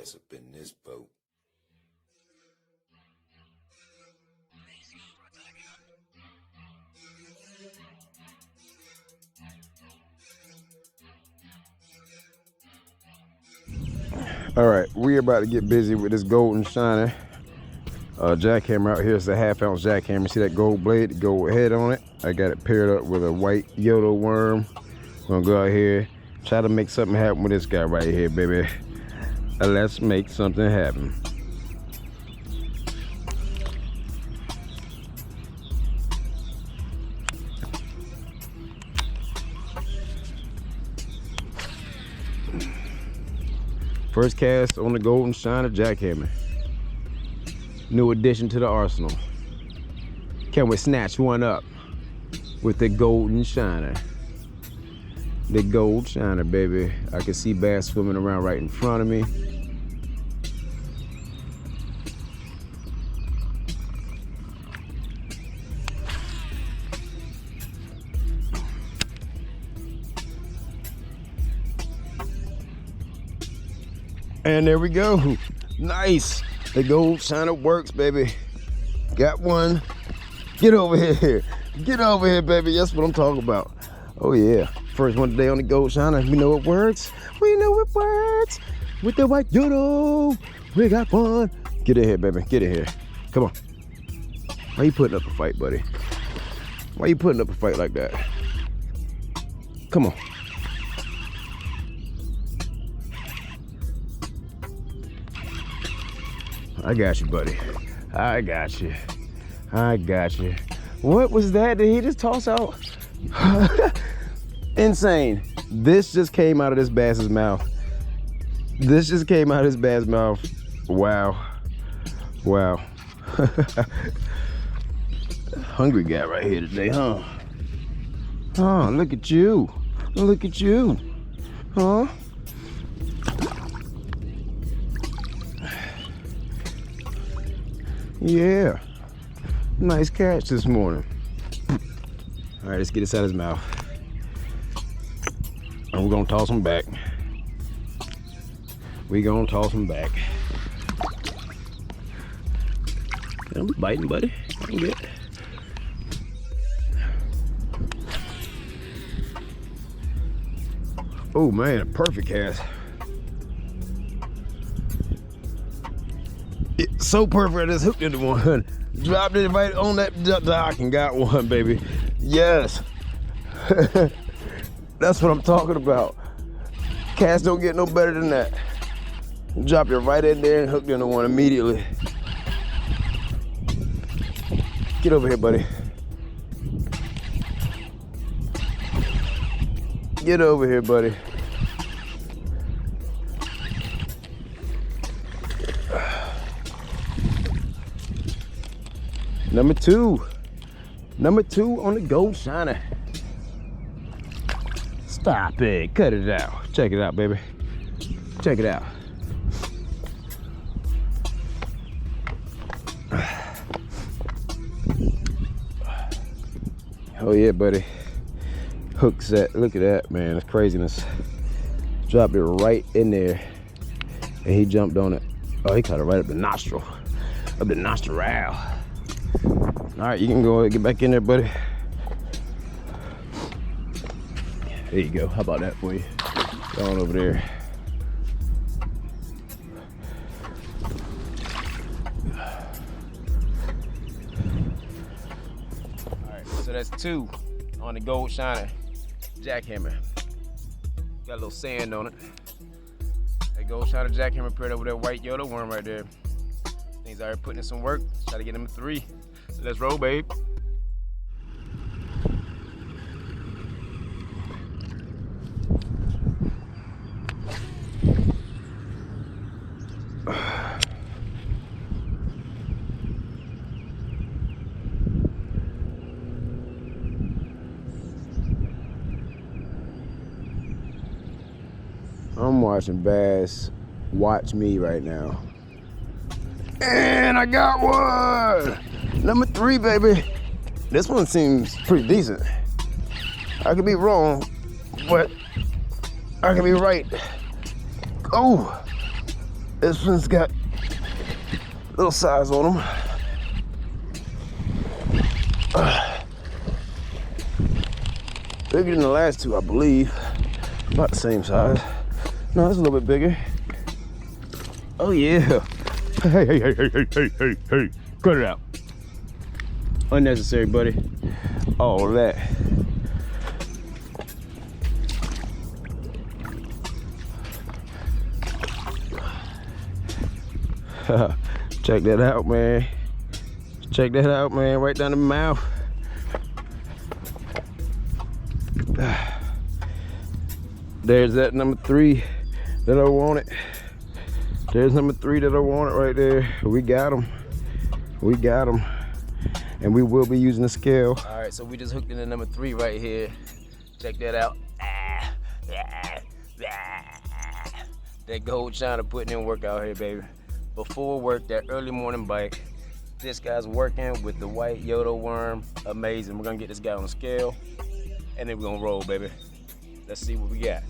ass up in this boat. All right, we're about to get busy with this Golden Shiner jackhammer out here. It's a 1/2 ounce jackhammer. See that gold blade, the gold head on it? I got it paired up with a white Yotoworm. Gonna go out here, try to make something happen with this guy right here, baby. Let's make something happen. First cast on the Golden Shiner Jackhammer. New addition to the arsenal. Can we snatch one up with the Golden Shiner? The Gold Shiner, baby. I can see bass swimming around right in front of me. And there we go. Nice. The Gold Shiner works, baby. Got one. Get over here. Get over here, baby. That's what I'm talking about. Oh, yeah. First one today on the Gold Shiner. We know it works. We know it works. With the white Yoto. We got fun. Get in here, baby. Get in here. Come on. Why you putting up a fight, buddy? Why you putting up a fight like that? Come on. I got you, buddy. I got you. I got you. What was that? Did he just toss out? Insane. This just came out of this bass's mouth. This just came out of this bass's mouth. Wow. Wow. Hungry guy right here today, huh? Oh, look at you. Look at you. Huh? Yeah, nice catch this morning. All right, let's get this out of his mouth. And we're gonna toss him back. We're gonna toss him back. I'm biting, buddy. I'm good. Oh man, a perfect cast. It's so perfect, I just hooked into one. Dropped it right on that dock and got one, baby. Yes. That's what I'm talking about. Casts don't get no better than that. Drop it right in there and hooked into one immediately. Get over here, buddy. Get over here, buddy. Number two on the Gold Shiner. Stop it, cut it out. Check it out, baby. Check it out. Oh yeah, buddy. Hook set, look at that, man, that's craziness. Dropped it right in there and he jumped on it. Oh, he caught it right up the nostril, up the nostril. All right, you can go and get back in there, buddy. There you go. How about that for you? Go on over there. All right, so that's two on the Gold Shiner Jackhammer. Got a little sand on it. That Gold Shiner Jackhammer paired up with that white Yotoworm right there. Things already putting in some work. Try to get him a 3. So let's roll, babe. I'm watching bass watch me right now. And I got one! Number 3, baby. This one seems pretty decent. I could be wrong, but I could be right. Oh! This one's got little size on them. Bigger than the last two, I believe. About the same size. No, it's a little bit bigger. Oh yeah. Hey. Cut it out. Unnecessary, buddy. All of that. Check that out, man. Check that out, man. Right down the mouth. There's that number 3 that I wanted. There's number 3 that I wanted right there. We got him. We got him. And we will be using the scale. All right, so we just hooked in the number 3 right here. Check that out. That Gold Shiner putting in work out here, baby. Before work, that early morning bike. This guy's working with the white Yotoworm. Amazing. We're gonna get this guy on the scale, and then we're gonna roll, baby. Let's see what we got.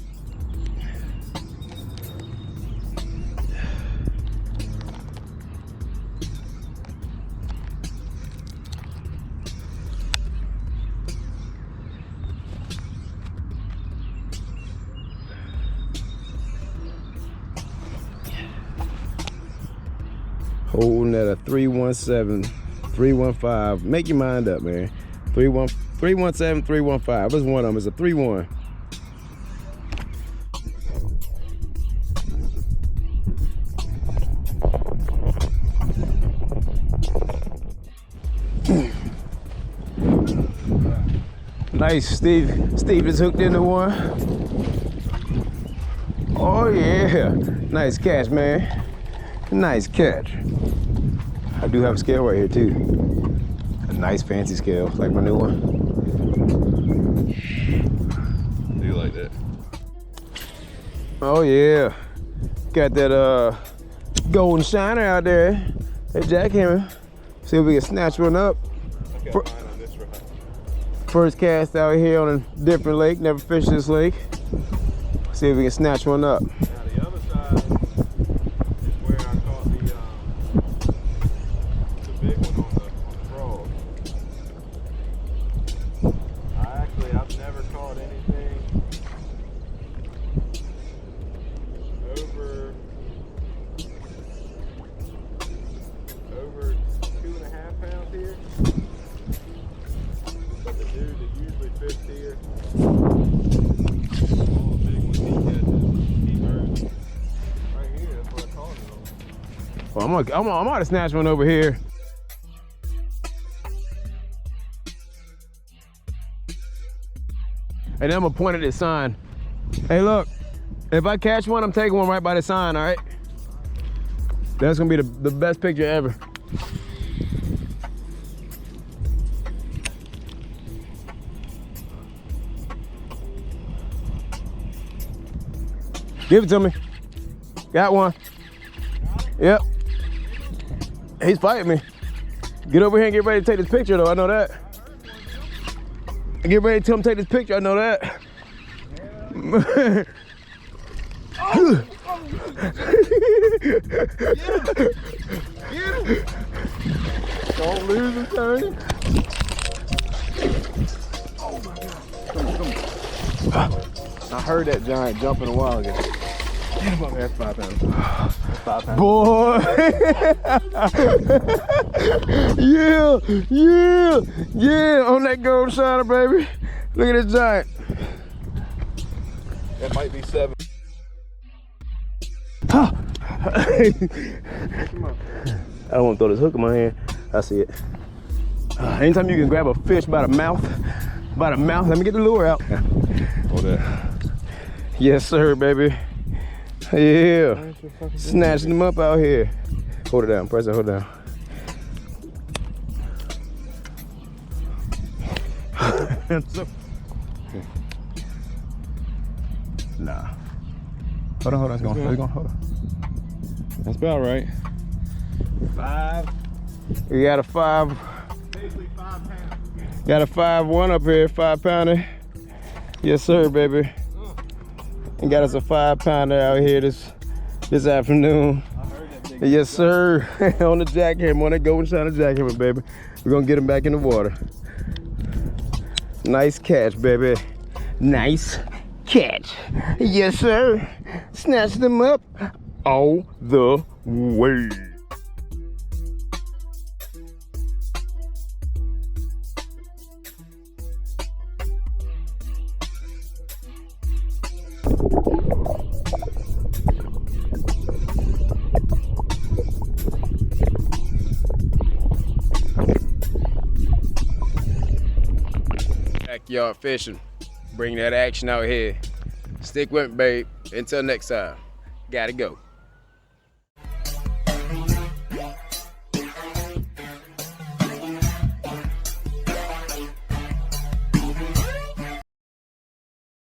Holding at a 317, 315. Make your mind up, man. 317, 315. It's one of them. It's a 3-1. Nice, Steve. Steve is hooked into one. Oh yeah. Nice catch, man. Nice catch. I do have a scale right here too. A nice fancy scale, like my new one. Do you like that? Oh yeah. Got that Golden Shiner out there. That jackhammer. See if we can snatch one up. I got mine on this rod. First cast out here on a different lake. Never fished this lake. See if we can snatch one up. Now the other side is where I caught the big one on the frog. I've never caught anything over 2.5 pounds here. But the dude that usually fished here, all the big ones he catches, he birds. Right here, that's what I caught it on. Well, I'm gonna snatch one over here. And then I'm gonna point at this sign. Hey, look, if I catch one, I'm taking one right by the sign, all right? That's gonna be the best picture ever. Give it to me. Got one. Yep. He's fighting me. Get over here and get ready to take this picture, though. I know that. Get ready to come take this picture. I know that. Get him. Don't lose him, Tony. Oh my God. Come on. I heard that giant jumping a while ago. Get him up there. That's 5 pounds. That's 5 pounds. Boy. Yeah, on that Golden Shiner, baby. Look at this giant. That might be 7. I don't want to throw this hook in my hand. I see it. Anytime you can grab a fish by the mouth, let me get the lure out. Hold that. Yes, sir, baby. Yeah. Snatching them up out here. Hold it down, press it, hold it down. Nah. Hold on, it's going, hold on. That's about right. 5. We got a 5. Basically 5 pounds. Got a 5-1 up here, 5-pounder. Yes, sir, baby. And got us a 5-pounder out here this afternoon. I Yes, sir. On the jackhammer, on that Golden Shiner Jackhammer, baby. We're gonna get him back in the water. Nice catch, baby. Nice catch. Yes, sir. Snatch them up all the way. Backyard fishing. Bring that action out here. Stick with me, babe. Until next time. Gotta go.